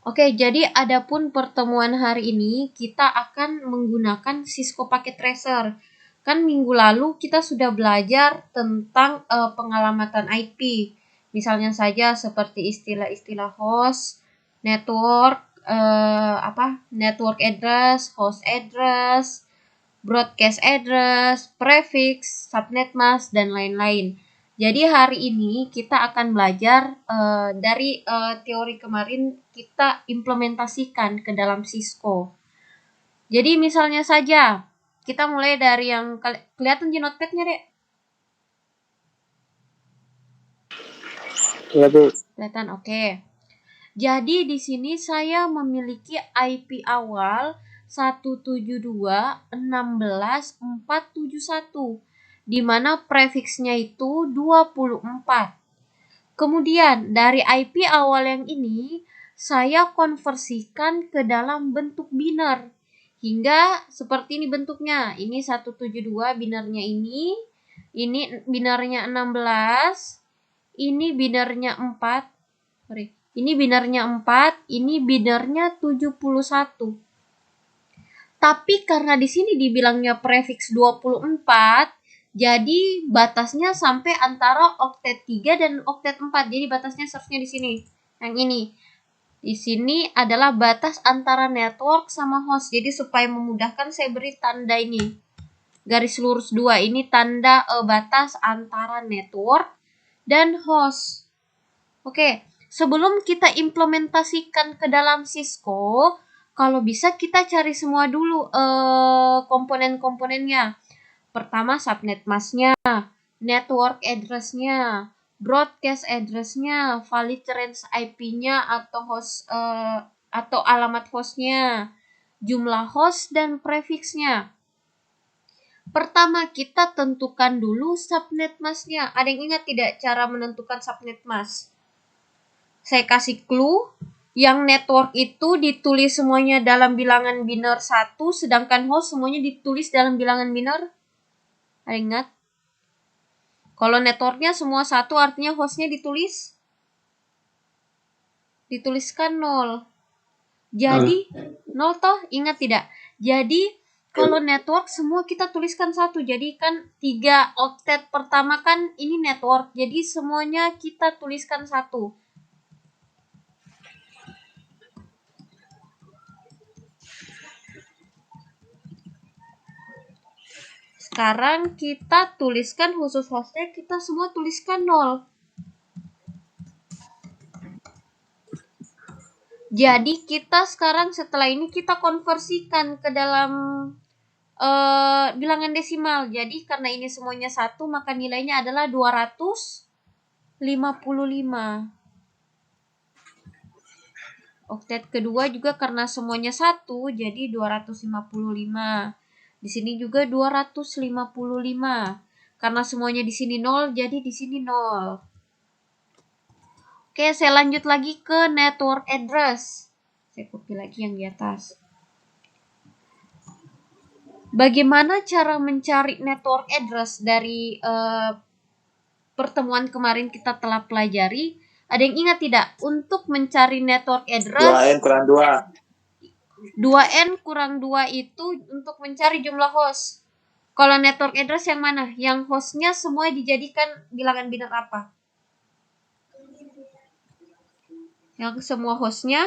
Oke, jadi adapun pertemuan hari ini kita akan menggunakan Cisco Packet Tracer. Kan minggu lalu kita sudah belajar tentang pengalamatan IP. Misalnya saja seperti istilah-istilah host, network, network address, host address, broadcast address, prefix, subnet mask, dan lain-lain. Jadi hari ini kita akan belajar dari teori kemarin kita implementasikan ke dalam Cisco. Jadi misalnya saja kita mulai dari yang kelihatan di notepad-nya, Dek? Iya, Bu. Kelihatan, oke. Jadi di sini saya memiliki IP awal 172.16.471 di mana prefiksnya itu 24. Kemudian dari IP awal yang ini saya konversikan ke dalam bentuk biner hingga seperti ini bentuknya. Ini 172 binernya ini binernya 16, ini binernya 4. Ini binernya 4, ini binernya 71. Tapi karena di sini dibilangnya prefiks 24, jadi batasnya sampai antara oktet 3 dan oktet 4. Jadi batasnya seharusnya di sini. Yang ini. Di sini adalah batas antara network sama host. Jadi supaya memudahkan saya beri tanda ini. Garis lurus 2. Ini tanda batas antara network dan host. Oke, sebelum kita implementasikan ke dalam Cisco, kalau bisa kita cari semua dulu komponen-komponennya. Pertama subnet masknya, network address-nya, broadcast address-nya, valid range IP-nya atau host atau alamat hostnya, jumlah host dan prefix-nya. Pertama kita tentukan dulu subnet masknya. Ada yang ingat tidak cara menentukan subnet mask? Saya kasih clue, yang network itu ditulis semuanya dalam bilangan biner 1, sedangkan host semuanya ditulis dalam bilangan biner. Ada ingat? Kalau networknya semua 1 artinya hostnya dituliskan 0. Jadi 0 toh, ingat tidak? Jadi kalau network semua kita tuliskan 1. Jadi kan 3 oktet pertama kan ini network. Jadi semuanya kita tuliskan 1. Sekarang kita tuliskan khusus hostnya, kita semua tuliskan 0. Jadi kita sekarang setelah ini kita konversikan ke dalam bilangan desimal. Jadi karena ini semuanya 1, maka nilainya adalah 255. Oktet kedua juga karena semuanya 1, jadi 255. Di sini juga 255. Karena semuanya di sini 0, jadi di sini 0. Oke, saya lanjut lagi ke network address. Saya copy lagi yang di atas. Bagaimana cara mencari network address dari pertemuan kemarin kita telah pelajari? Ada yang ingat tidak? Untuk mencari network address 2N kurang 2. 2N kurang 2 itu untuk mencari jumlah host. Kalau network address yang mana? Yang hostnya semua dijadikan bilangan biner apa? Yang semua hostnya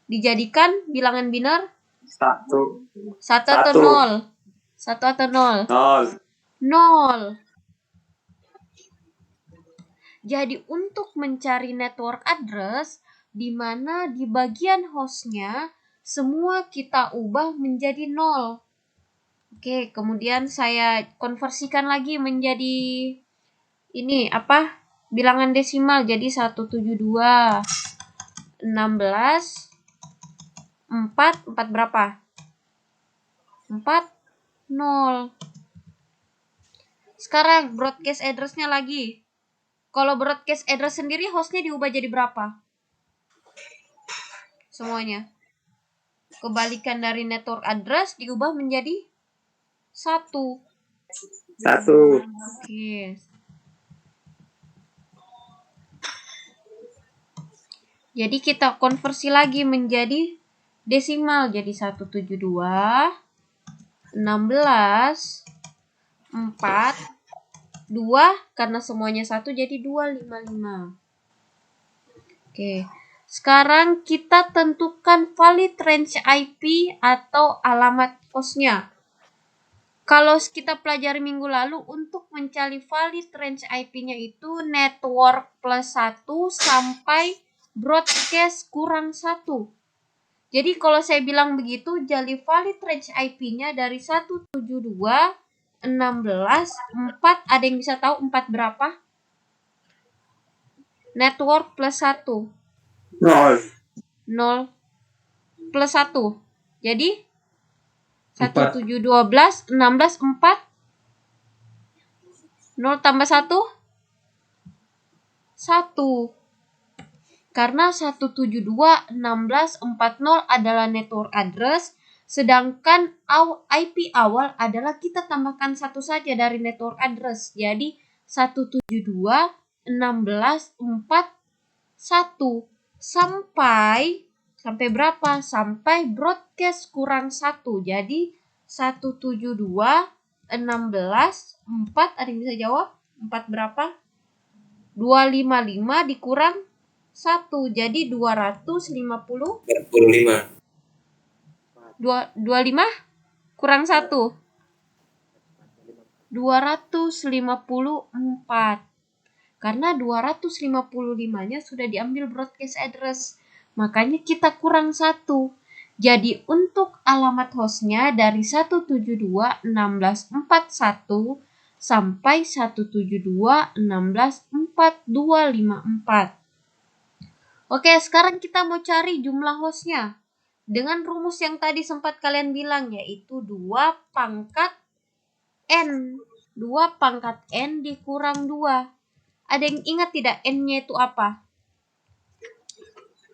dijadikan bilangan biner 1. 1 atau 0? 1 atau 0? 0. 0. Jadi untuk mencari network address, di mana di bagian hostnya semua kita ubah menjadi 0. Oke, kemudian saya konversikan lagi menjadi ini bilangan desimal. Jadi 172, 16, 4 berapa? 4, 0. Sekarang broadcast address-nya lagi. Kalau broadcast address sendiri hostnya diubah jadi berapa? Semuanya. Kebalikan dari network address diubah menjadi 1. 1. Oke. Jadi kita konversi lagi menjadi desimal. Jadi 172, 16, 4, 2, karena semuanya 1 jadi 255. Oke. Sekarang kita tentukan valid range IP atau alamat hostnya. Kalau kita pelajari minggu lalu, untuk mencari valid range IP-nya itu network plus 1 sampai broadcast kurang 1. Jadi kalau saya bilang begitu, jadi valid range IP-nya dari 172, 16, 4, ada yang bisa tahu 4 berapa? Network plus 1. 0. 0 plus 1. Jadi 4. 17, 12, 16, 4. 0 tambah 1? 1. Karena 172, 16, 40 adalah network address, sedangkan IP awal adalah kita tambahkan 1 saja dari network address. Jadi 172, 16, 4, 1. Sampai berapa? Sampai broadcast kurang 1. Jadi 172, 16, 4, ada yang bisa jawab? 4 berapa? 255 dikurang 1. Jadi 250. 45. 25 kurang 1. 254. Karena 255-nya sudah diambil broadcast address. Makanya kita kurang 1. Jadi untuk alamat hostnya dari 172.16.41 sampai 172.16.4254. Oke, sekarang kita mau cari jumlah hostnya. Dengan rumus yang tadi sempat kalian bilang, yaitu 2 pangkat N. 2 pangkat N dikurang 2. Ada yang ingat tidak N-nya itu apa?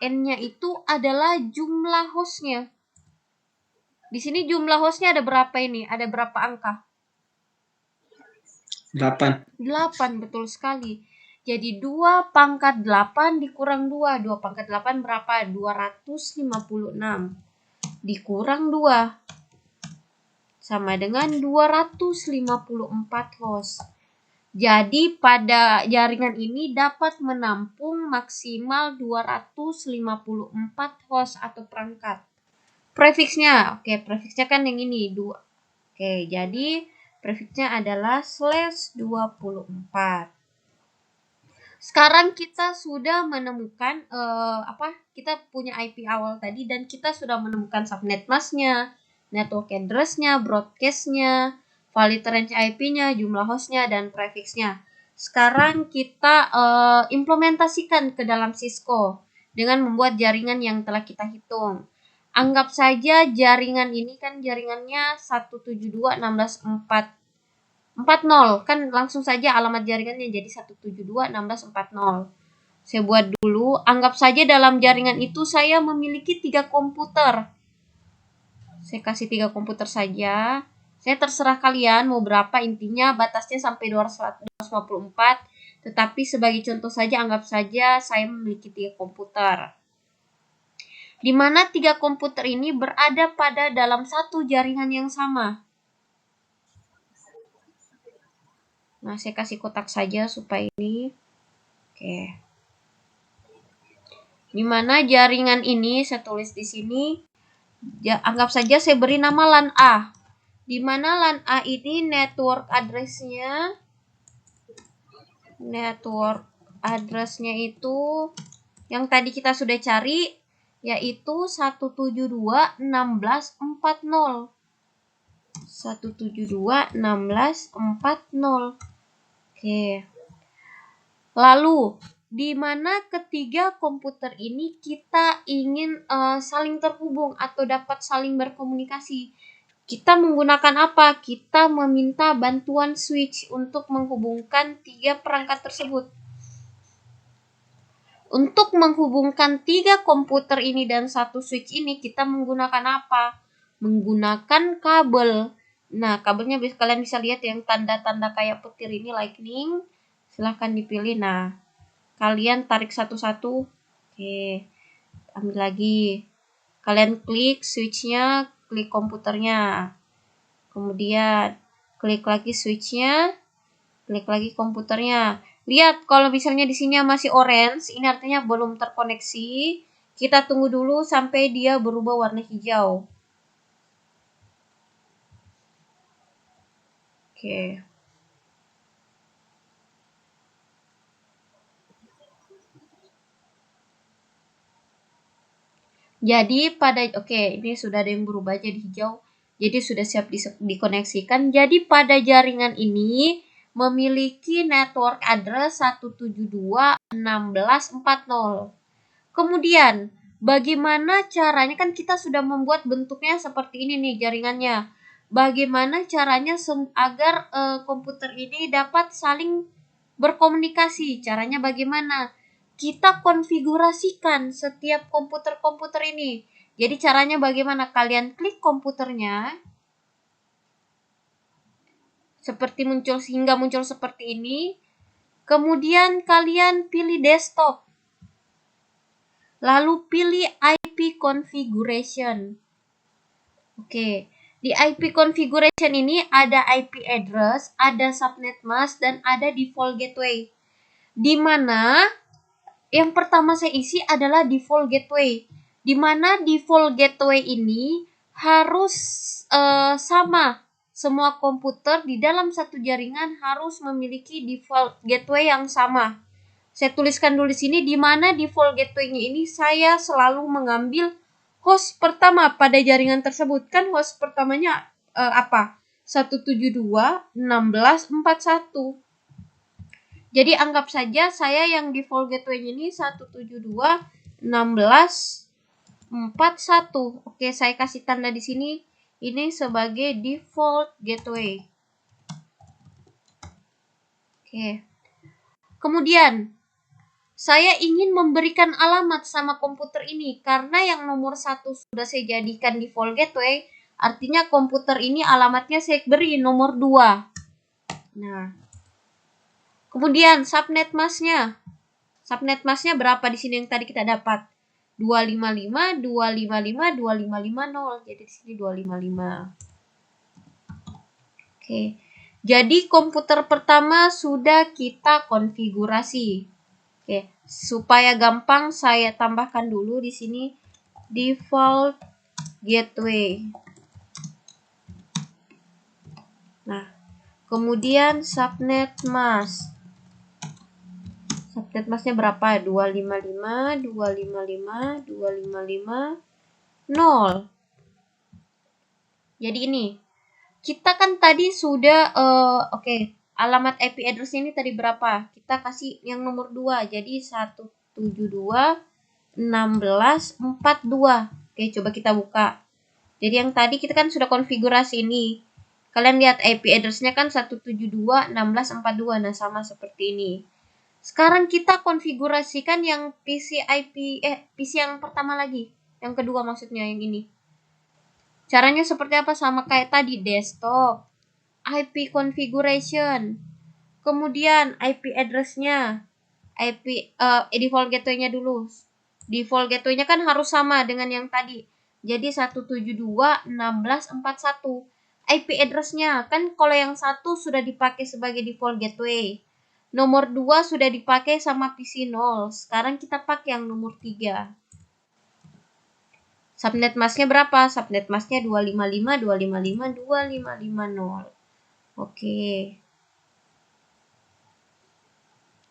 N-nya itu adalah jumlah hostnya. Di sini jumlah hostnya ada berapa ini? Ada berapa angka? 8. 8, betul sekali. Jadi 2 pangkat 8 dikurang 2. 2 pangkat 8 berapa? 256. Dikurang 2. Sama dengan 254 host. Jadi pada jaringan ini dapat menampung maksimal 254 host atau perangkat. Prefiksnya, prefiksnya kan yang ini 2. Jadi prefiksnya adalah /24. Sekarang kita sudah menemukan kita punya IP awal tadi dan kita sudah menemukan subnet masknya, network address-nya, broadcast-nya, valid range IP-nya, jumlah hostnya, dan prefiksnya. Sekarang kita implementasikan ke dalam Cisco dengan membuat jaringan yang telah kita hitung. Anggap saja jaringan ini kan jaringannya 172.16.4.40. Kan langsung saja alamat jaringannya jadi 172.16.4.40. Saya buat dulu. Anggap saja dalam jaringan itu saya memiliki 3 komputer. Saya kasih 3 komputer saja. Saya terserah kalian mau berapa, intinya batasnya sampai 254. Tetapi sebagai contoh saja anggap saja saya memiliki 3 komputer. Di mana 3 komputer ini berada pada dalam satu jaringan yang sama. Nah, saya kasih kotak saja supaya ini. Oke. Di mana jaringan ini saya tulis di sini. Anggap saja saya beri nama LAN A. Di mana LAN A ini network address-nya itu yang tadi kita sudah cari, yaitu 172.16.40. 172.16.40. Oke. Lalu, di mana ketiga komputer ini kita ingin saling terhubung atau dapat saling berkomunikasi. Kita menggunakan apa? Kita meminta bantuan switch untuk menghubungkan 3 perangkat tersebut. Untuk menghubungkan 3 komputer ini dan 1 switch ini, kita menggunakan apa? Menggunakan kabel. Nah, kabelnya kalian bisa lihat yang tanda-tanda kayak petir ini, lightning. Silahkan dipilih. Nah, kalian tarik satu-satu. Oke, ambil lagi. Kalian klik switch-nya, klik komputernya. Kemudian klik lagi switch-nya, klik lagi komputernya. Lihat kalau misalnya di sini masih orange, ini artinya belum terkoneksi. Kita tunggu dulu sampai dia berubah warna hijau. Oke. Jadi ini sudah ada yang berubah jadi hijau. Jadi sudah siap dikoneksikan. Jadi pada jaringan ini memiliki network address 172.16.40. Kemudian, bagaimana caranya, kan kita sudah membuat bentuknya seperti ini nih jaringannya. Bagaimana caranya agar komputer ini dapat saling berkomunikasi? Caranya bagaimana? Kita konfigurasikan setiap komputer-komputer ini. Jadi caranya bagaimana? Kalian klik komputernya, sehingga muncul seperti ini. Kemudian kalian pilih desktop. Lalu pilih IP configuration. Oke, di IP configuration ini ada IP address, ada subnet mask, dan ada default gateway. Di mana yang pertama saya isi adalah default gateway. Di mana default gateway ini harus sama. Semua komputer di dalam satu jaringan harus memiliki default gateway yang sama. Saya tuliskan dulu di sini, di mana default gateway-nya ini saya selalu mengambil host pertama pada jaringan tersebut. Kan host pertamanya apa? 172.16.41. Jadi anggap saja saya yang default gateway-nya ini 172.16.41. Oke, saya kasih tanda di sini. Ini sebagai default gateway. Oke. Kemudian saya ingin memberikan alamat sama komputer ini karena yang nomor 1 sudah saya jadikan default gateway, artinya komputer ini alamatnya saya beri nomor 2. Nah, kemudian subnet mask-nya. Subnet mask-nya berapa di sini yang tadi kita dapat? 255, 255, 2550. Jadi di sini 255. Oke. Jadi komputer pertama sudah kita konfigurasi. Oke, supaya gampang saya tambahkan dulu di sini default gateway. Nah, kemudian subnet mask. Subnet masknya berapa? 255, 255, 255, 0. Jadi ini, kita kan tadi sudah, alamat IP address ini tadi berapa? Kita kasih yang nomor 2, jadi 172.16.42. Oke, coba kita buka. Jadi yang tadi kita kan sudah konfigurasi ini. Kalian lihat IP address-nya kan 172.16.42, nah sama seperti ini. Sekarang kita konfigurasikan yang PC yang pertama lagi. Yang kedua maksudnya yang ini. Caranya seperti apa? Sama kayak tadi, desktop, IP configuration, kemudian IP address-nya, default gateway-nya dulu. Default gateway-nya kan harus sama dengan yang tadi. Jadi 172.16.41. IP address-nya kan kalau yang satu sudah dipakai sebagai default gateway. Nomor 2 sudah dipakai sama PC 0. Sekarang kita pakai yang nomor 3. Subnet mask-nya berapa? Subnet mask-nya 255, 255, 2550. Oke.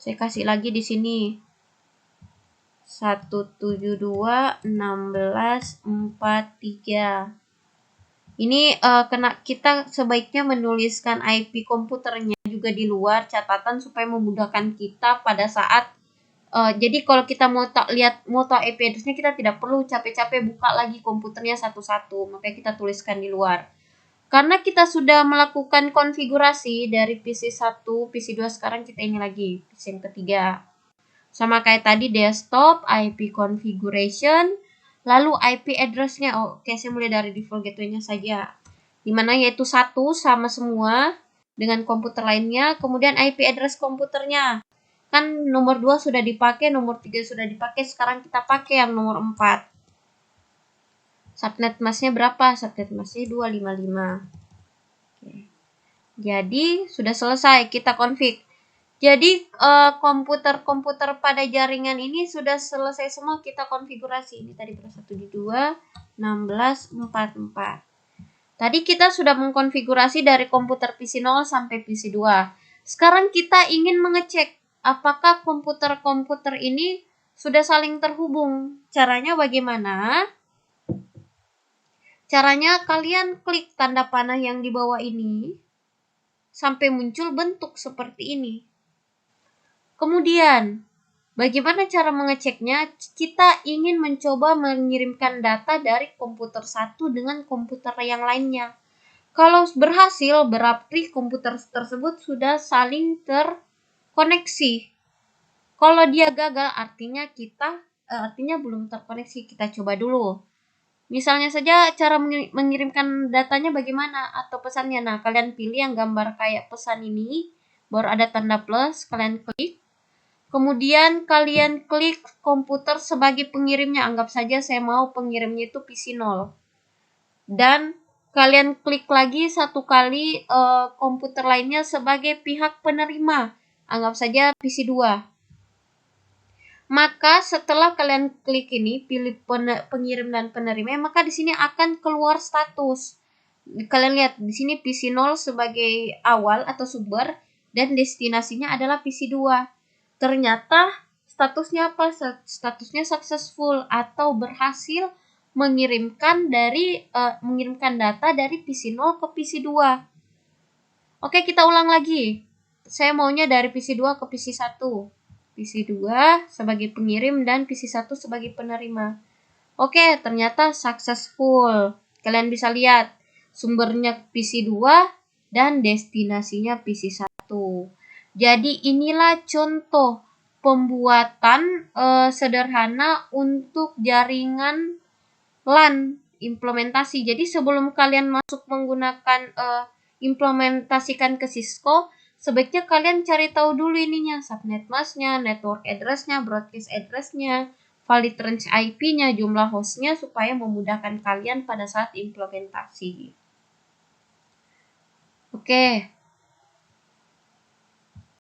Saya kasih lagi di sini. 172.16.43. Ini kita sebaiknya menuliskan IP komputernya juga di luar catatan supaya memudahkan kita pada saat jadi kalau kita mau tahu IP address-nya, kita tidak perlu capek-capek buka lagi komputernya satu-satu, makanya kita tuliskan di luar. Karena kita sudah melakukan konfigurasi dari PC 1, PC 2, sekarang kita ini lagi PC yang ketiga. Sama kayak tadi, desktop, IP configuration, lalu IP address-nya. Oke, saya mulai dari default gateway-nya saja. Dimana yaitu 1 sama semua dengan komputer lainnya. Kemudian IP address komputernya. Kan nomor 2 sudah dipakai, nomor 3 sudah dipakai, sekarang kita pakai yang nomor 4. Subnet masknya berapa? Subnet masknya 255. Oke. Jadi sudah selesai kita config. Jadi komputer-komputer pada jaringan ini sudah selesai semua kita konfigurasi. Ini tadi berapa? 172, 16, 44. Tadi kita sudah mengkonfigurasi dari komputer PC 0 sampai PC 2. Sekarang kita ingin mengecek apakah komputer-komputer ini sudah saling terhubung. Caranya bagaimana? Caranya kalian klik tanda panah yang di bawah ini sampai muncul bentuk seperti ini. Kemudian, bagaimana cara mengeceknya? Kita ingin mencoba mengirimkan data dari komputer satu dengan komputer yang lainnya. Kalau berhasil, berarti komputer tersebut sudah saling terkoneksi. Kalau dia gagal, artinya belum terkoneksi. Kita coba dulu. Misalnya saja cara mengirimkan datanya bagaimana atau pesannya. Nah, kalian pilih yang gambar kayak pesan ini, baru ada tanda plus, kalian klik. Kemudian kalian klik komputer sebagai pengirimnya. Anggap saja saya mau pengirimnya itu PC 0. Dan kalian klik lagi satu kali komputer lainnya sebagai pihak penerima. Anggap saja PC 2. Maka setelah kalian klik ini, pilih pengirim dan penerima, maka di sini akan keluar status. Kalian lihat di sini PC 0 sebagai awal atau sumber dan destinasinya adalah PC 2. Ternyata statusnya apa? Statusnya successful atau berhasil mengirimkan data dari PC 0 ke PC 2. Oke, kita ulang lagi. Saya maunya dari PC 2 ke PC 1. PC 2 sebagai pengirim dan PC 1 sebagai penerima. Oke, ternyata successful. Kalian bisa lihat sumbernya PC 2 dan destinasinya PC 1. Jadi inilah contoh pembuatan sederhana untuk jaringan LAN implementasi. Jadi sebelum kalian masuk menggunakan implementasikan ke Cisco, sebaiknya kalian cari tahu dulu ininya, subnet masknya, network address-nya, broadcast address-nya, valid range IP-nya, jumlah host-nya, supaya memudahkan kalian pada saat implementasi. Oke.